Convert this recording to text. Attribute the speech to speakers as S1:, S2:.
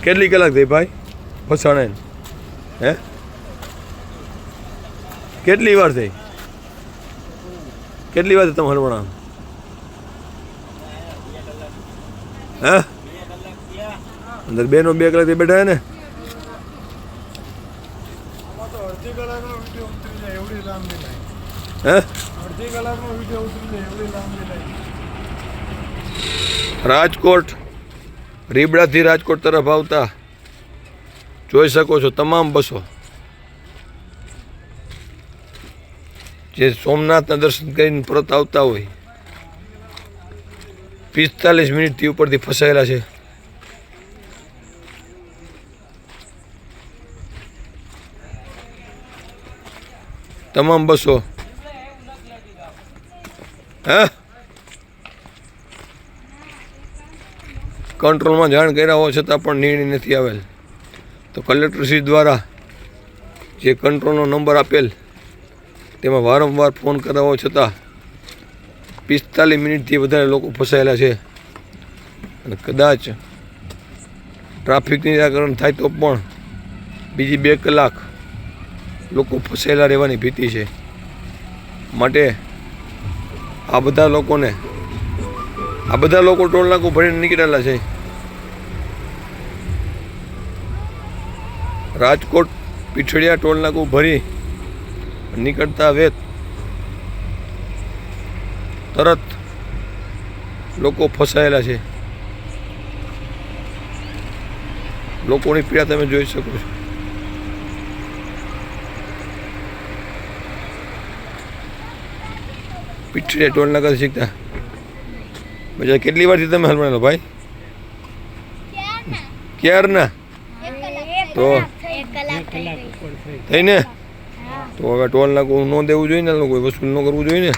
S1: કેટલી કલાક થઈ ભાઈ ફસાણે હે કેટલી વાર થઈ કેટલી વાર તમે હલવણા હે અંદર બેનો 2 કલાકથી બેઠા ને હે રાજકોટ રીબડાથી રાજકોટ તરફ આવતા જોઈ શકો છો તમામ બસો જે સોમનાથના દર્શન કરીને પરત આવતા હોય 45 મિનિટથી ઉપરથી ફસાયેલા છે. તમામ બસો હે કંટ્રોલમાં જાણ કર્યા હોવા છતાં પણ નિર્ણય નથી આવેલ. તો કલેક્ટરશ્રી દ્વારા જે કંટ્રોલનો નંબર આપેલ તેમાં વારંવાર ફોન કર્યા હોવા છતાં 45 મિનિટથી વધારે લોકો ફસાયેલા છે અને કદાચ ટ્રાફિક નિરાકરણ થાય તો પણ બીજી 2 કલાક લોકો ફસાયેલા રહેવાની ભીતિ છે. માટે આ બધા લોકો ટોલ નાકું ભરીને નીકળેલા છે. રાજકોટ પીઠડિયા ટોલ નાકું ભરી નીકળતા વેત તરત લોકો ફસાયેલા છે. લોકોની પીડા તમે જોઈ શકો છો. પીઠડિયા ટોલ નાકા શીખતા બધા કેટલી વારથી તમે હલવાના ભાઈ ક્યારના તો થઈને તો હવે ટોલ નાકું ન દેવું જોઈએ ને કોઈ વસૂલ ન કરવું જોઈએ ને.